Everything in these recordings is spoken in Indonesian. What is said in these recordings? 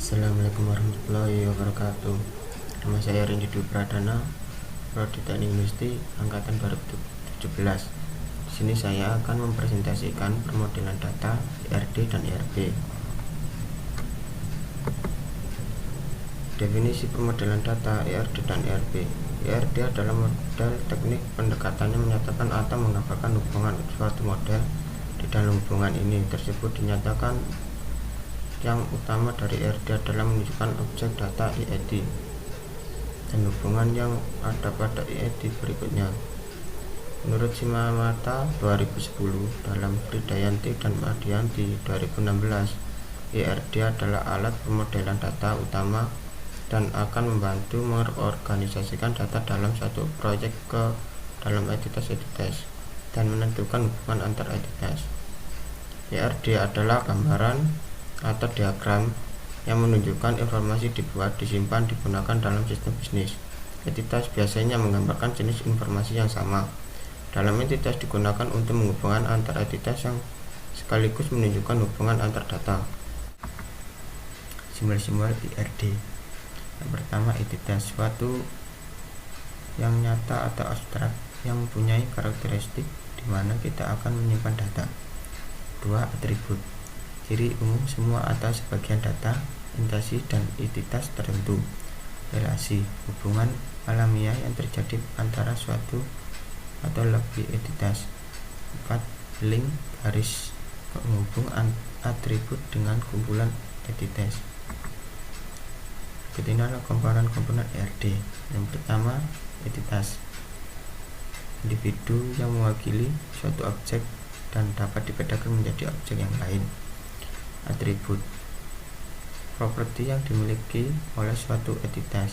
Assalamualaikum warahmatullahi wabarakatuh. Nama saya Rendy Dwi Pradana, Prodi Teknik Industri Angkatan 2017. Di sini saya akan mempresentasikan permodelan data IRD dan IRB. Definisi permodelan data IRD dan IRB. IRD adalah model teknik pendekatan yang menyatakan atau menggambarkan hubungan suatu model. Di dalam hubungan ini tersebut dinyatakan yang utama dari IRD adalah menunjukkan objek data IID dan hubungan yang ada pada IID berikutnya. Menurut Shimamata 2010, dalam Fridayanti dan Mardianti 2016, IRD adalah alat pemodelan data utama dan akan membantu mengorganisasikan data dalam satu proyek ke dalam entitas-entitas dan menentukan hubungan antar entitas. IRD adalah gambaran atau diagram yang menunjukkan informasi dibuat, disimpan, digunakan dalam sistem bisnis. Entitas biasanya menggambarkan jenis informasi yang sama. Dalam entitas digunakan untuk menghubungkan antar entitas yang sekaligus menunjukkan hubungan antar data. Simbol-simbol IRD. Yang pertama, entitas, suatu yang nyata atau abstrak yang mempunyai karakteristik di mana kita akan menyimpan data. 2. Atribut, ciri umum semua atau sebagian data, entasi dan entitas tertentu. Relasi, hubungan alamiah yang terjadi antara suatu atau lebih entitas. 4. Link, garis penghubung atribut dengan kumpulan entitas. Berikut ini adalah komponen-komponen IRD. Yang pertama, entitas, individu yang mewakili suatu objek dan dapat dibedakan menjadi objek yang lain. Atribut, properti yang dimiliki oleh suatu entitas,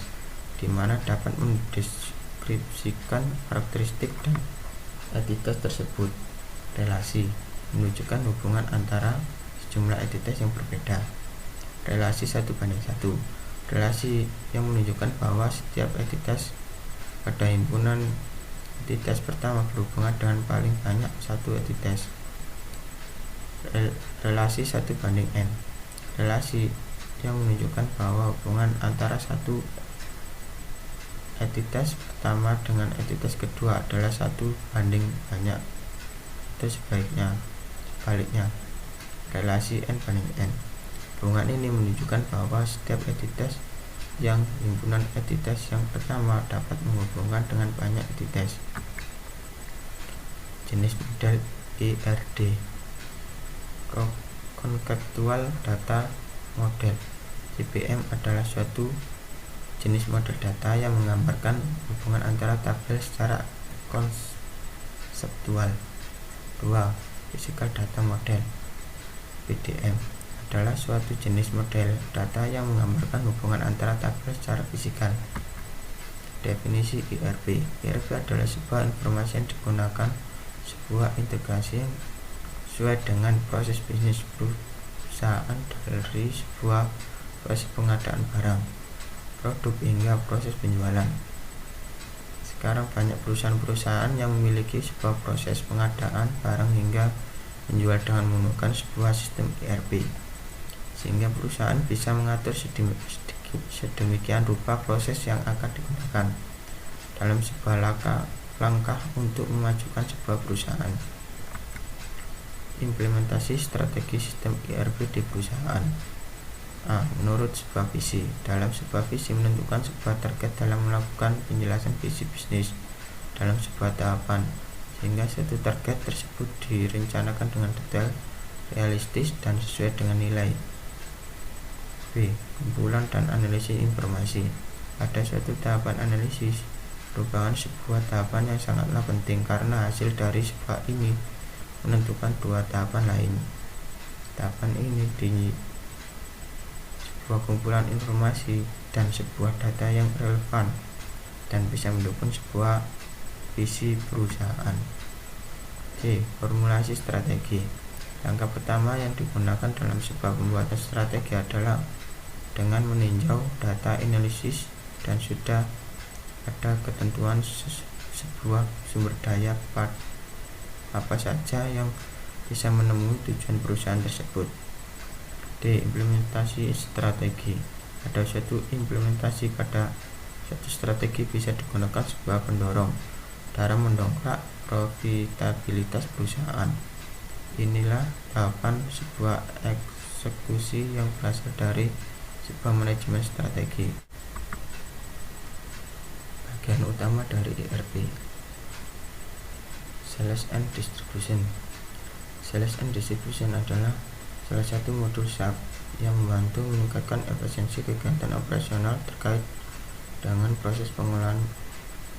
di mana dapat mendeskripsikan karakteristik dan entitas tersebut. Relasi, menunjukkan hubungan antara sejumlah entitas yang berbeda. Relasi 1:1, relasi yang menunjukkan bahwa setiap entitas pada himpunan entitas pertama berhubungan dengan paling banyak satu entitas. Relasi 1:n, relasi yang menunjukkan bahwa hubungan antara satu entitas pertama dengan entitas kedua adalah 1:banyak atau sebaliknya. Relasi n/n, hubungan ini menunjukkan bahwa setiap entitas yang himpunan entitas yang pertama dapat menghubungkan dengan banyak entitas. Jenis model IRD. Konseptual data model, CPM, adalah suatu jenis model data yang menggambarkan hubungan antara tabel secara konseptual. 2. Physical data model, PDM, adalah suatu jenis model data yang menggambarkan hubungan antara tabel secara fisikal. Definisi IRB. IRB adalah sebuah informasi yang digunakan sebuah integrasi yang sesuai dengan proses bisnis perusahaan, dari sebuah proses pengadaan barang, produk hingga proses penjualan. Sekarang banyak perusahaan-perusahaan yang memiliki sebuah proses pengadaan barang hingga menjual dengan menggunakan sebuah sistem IRB, sehingga perusahaan bisa mengatur sedemikian rupa proses yang akan digunakan dalam sebuah langkah untuk memajukan sebuah perusahaan. Implementasi strategi sistem IRB di perusahaan. A. Menurut sebuah visi. Dalam sebuah visi menentukan sebuah target dalam melakukan penjelasan visi bisnis dalam sebuah tahapan, sehingga suatu target tersebut direncanakan dengan detail, realistis, dan sesuai dengan nilai. B. Kumpulan dan analisis informasi. Pada suatu tahapan analisis merupakan sebuah tahapan yang sangatlah penting karena hasil dari sebuah ini menentukan dua tahapan lain. Tahapan ini di sebuah kumpulan informasi dan sebuah data yang relevan dan bisa mendukung sebuah visi perusahaan. C. Formulasi strategi. Langkah pertama yang digunakan dalam sebuah pembuatan strategi adalah dengan meninjau data analisis dan sudah ada ketentuan sebuah sumber daya apa saja yang bisa menemui tujuan perusahaan tersebut. D. Implementasi strategi. Ada suatu implementasi pada suatu strategi bisa digunakan sebuah pendorong dalam mendongkrak profitabilitas perusahaan. Inilah tahapan sebuah eksekusi yang berasal dari sebuah manajemen strategi. Bagian utama dari ERP: Sales and Distribution. Sales and Distribution adalah salah satu modul SAP yang membantu meningkatkan efisiensi kegiatan operasional terkait dengan proses pengolahan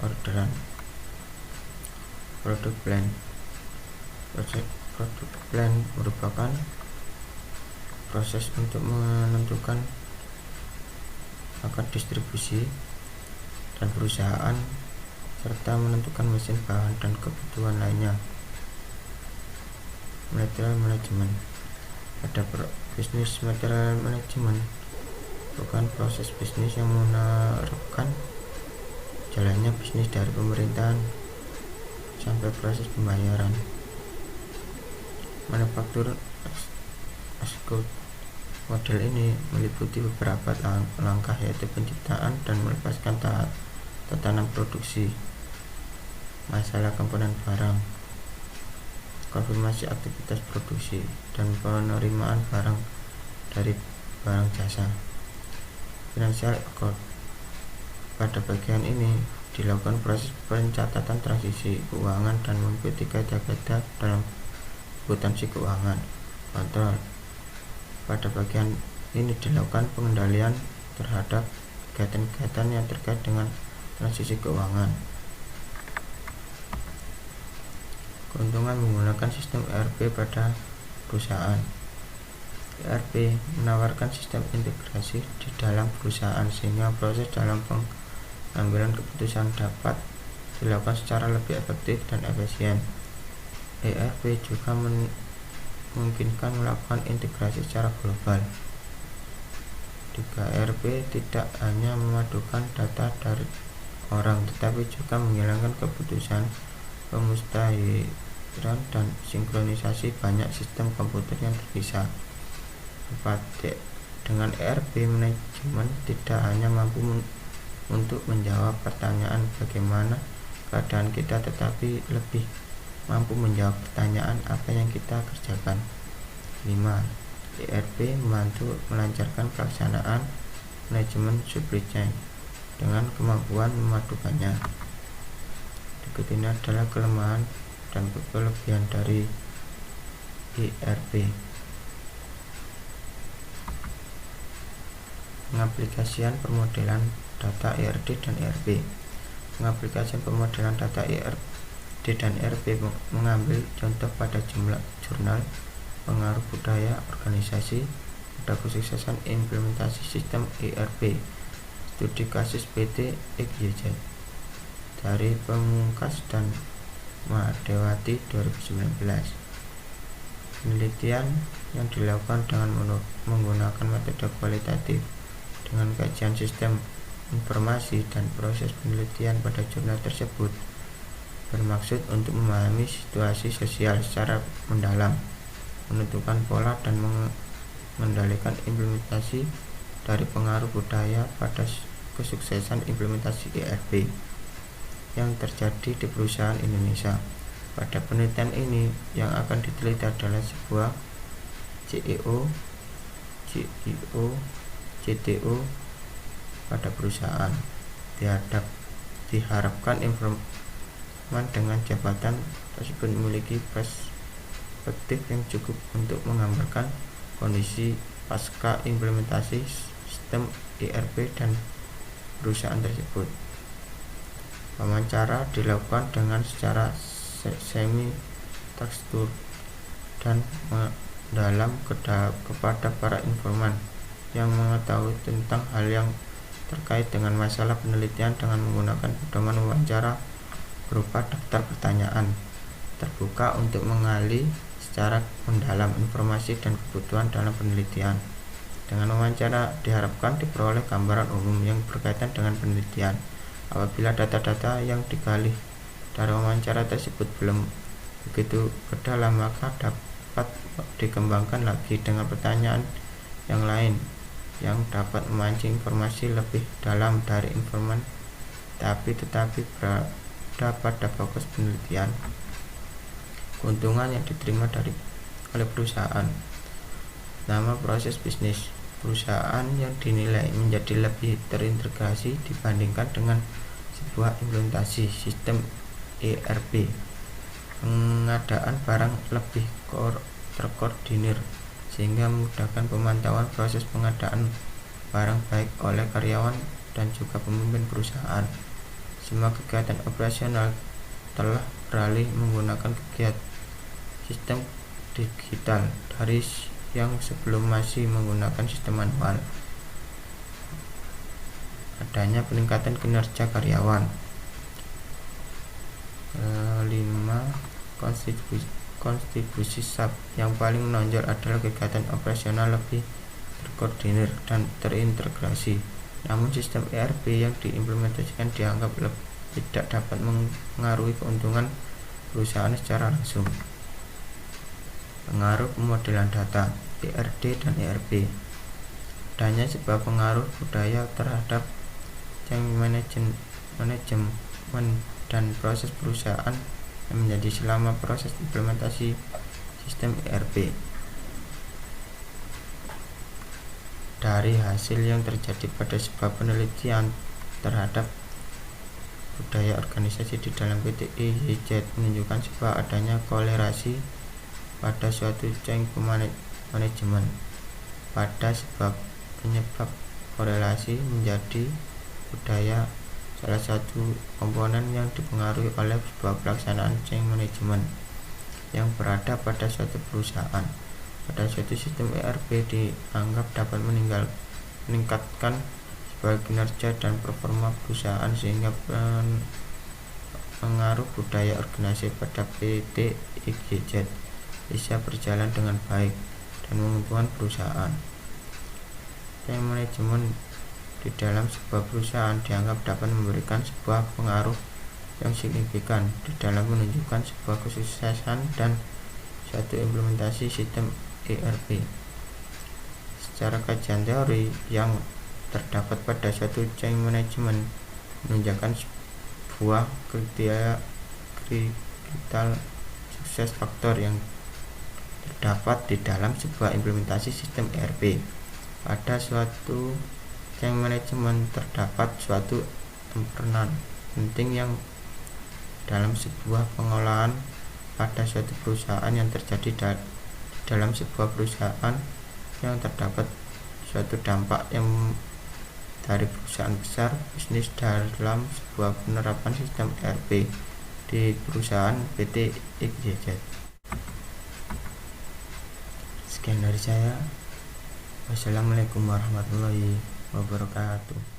orderan. Product Plan. Product Plan merupakan proses untuk menentukan akad distribusi dan perusahaan serta menentukan mesin bahan dan kebutuhan lainnya. Material Management. Pada bisnis material management bukan proses bisnis yang menerapkan jalannya bisnis dari pemerintahan sampai proses pembayaran. Manufaktur Execute. Model ini meliputi beberapa langkah, yaitu penciptaan dan melepaskan tatanan produksi, masalah komponen barang, konfirmasi aktivitas produksi, dan penerimaan barang dari barang jasa. Financial Accord. Pada bagian ini dilakukan proses pencatatan transaksi keuangan dan mengikuti kaidah-kaidah dalam akuntansi keuangan. Kontrol. Pada bagian ini dilakukan pengendalian terhadap kegiatan-kegiatan yang terkait dengan transaksi keuangan. Keuntungan menggunakan sistem ERP pada perusahaan. ERP menawarkan sistem integrasi di dalam perusahaan sehingga proses dalam pengambilan keputusan dapat dilakukan secara lebih efektif dan efisien. ERP juga memungkinkan melakukan integrasi secara global. ERP tidak hanya memadukan data dari orang, tetapi juga menghilangkan keputusan pemustahiran dan sinkronisasi banyak sistem komputer yang terpisah. 4. Dengan ERP, manajemen tidak hanya mampu untuk menjawab pertanyaan bagaimana keadaan kita, tetapi lebih mampu menjawab pertanyaan apa yang kita kerjakan. 5. ERP membantu melancarkan pelaksanaan manajemen supply chain dengan kemampuan memadukannya. Berikut ini adalah kelemahan dan kelebihan dari ERP. Pengaplikasian pemodelan data ERD dan ERP. Pengaplikasian pemodelan data ERD dan ERP mengambil contoh pada jumlah jurnal, pengaruh budaya organisasi pada kesuksesan implementasi sistem ERP. Studi kasus PT XYZ dari Pemungkas dan Mahadewati 2019. Penelitian yang dilakukan dengan menggunakan metode kualitatif dengan kajian sistem informasi dan proses penelitian pada jurnal tersebut bermaksud untuk memahami situasi sosial secara mendalam, menentukan pola dan mengendalikan implementasi dari pengaruh budaya pada kesuksesan implementasi ERP yang terjadi di perusahaan Indonesia. Pada penelitian ini yang akan diteliti adalah sebuah CEO, CTO pada perusahaan. Diharapkan informan dengan jabatan tersebut memiliki perspektif yang cukup untuk menggambarkan kondisi pasca implementasi sistem ERP dan perusahaan tersebut. Wawancara dilakukan dengan secara semi tekstur dan mendalam kepada para informan yang mengetahui tentang hal yang terkait dengan masalah penelitian dengan menggunakan pedoman wawancara berupa daftar pertanyaan terbuka untuk menggali secara mendalam informasi dan kebutuhan dalam penelitian. Dengan wawancara diharapkan diperoleh gambaran umum yang berkaitan dengan penelitian. Apabila data-data yang digali dari wawancara tersebut belum begitu berdalam, maka dapat dikembangkan lagi dengan pertanyaan yang lain yang dapat memancing informasi lebih dalam dari informan tetapi berada pada fokus penelitian. Keuntungan yang diterima oleh perusahaan. Nama proses bisnis. Perusahaan yang dinilai menjadi lebih terintegrasi dibandingkan dengan sebuah implementasi sistem ERP. Pengadaan barang lebih terkoordinir sehingga memudahkan pemantauan proses pengadaan barang baik oleh karyawan dan juga pemimpin perusahaan. Semua kegiatan operasional telah beralih menggunakan sistem digital dari yang sebelum masih menggunakan sistem manual. Adanya peningkatan kinerja karyawan. 5. Kontribusi SAP. Yang paling menonjol adalah kegiatan operasional lebih terkoordinir dan terintegrasi. Namun sistem ERP yang diimplementasikan dianggap tidak dapat mengaruhi keuntungan perusahaan secara langsung. Pengaruh pemodelan data ERD dan ERP. Adanya sebuah pengaruh budaya terhadap change management dan proses perusahaan yang menjadi selama proses implementasi sistem ERP. Dari hasil yang terjadi pada sebuah penelitian terhadap budaya organisasi di dalam PT IYZ menunjukkan sebuah adanya kolerasi pada suatu change manajemen. Pada sebab penyebab korelasi menjadi budaya salah satu komponen yang dipengaruhi oleh sebuah pelaksanaan change management yang berada pada suatu perusahaan. Pada suatu sistem ERP dianggap dapat meningkatkan sebuah kinerja dan performa perusahaan sehingga pengaruh budaya organisasi pada PT IYZ bisa berjalan dengan baik dan menguntungkan perusahaan. Change management di dalam sebuah perusahaan dianggap dapat memberikan sebuah pengaruh yang signifikan di dalam menunjukkan sebuah kesuksesan dan suatu implementasi sistem ERP. Secara kajian teori yang terdapat pada suatu change management menunjukkan sebuah kriteria sukses faktor yang terdapat di dalam sebuah implementasi sistem ERP. Pada suatu change management terdapat suatu peranan penting yang dalam sebuah pengolahan pada suatu perusahaan yang terjadi dalam sebuah perusahaan yang terdapat suatu dampak yang dari perusahaan besar bisnis dalam sebuah penerapan sistem ERP di perusahaan PT IYZ. Sekian dari saya. Wassalamualaikum warahmatullahi wabarakatuh.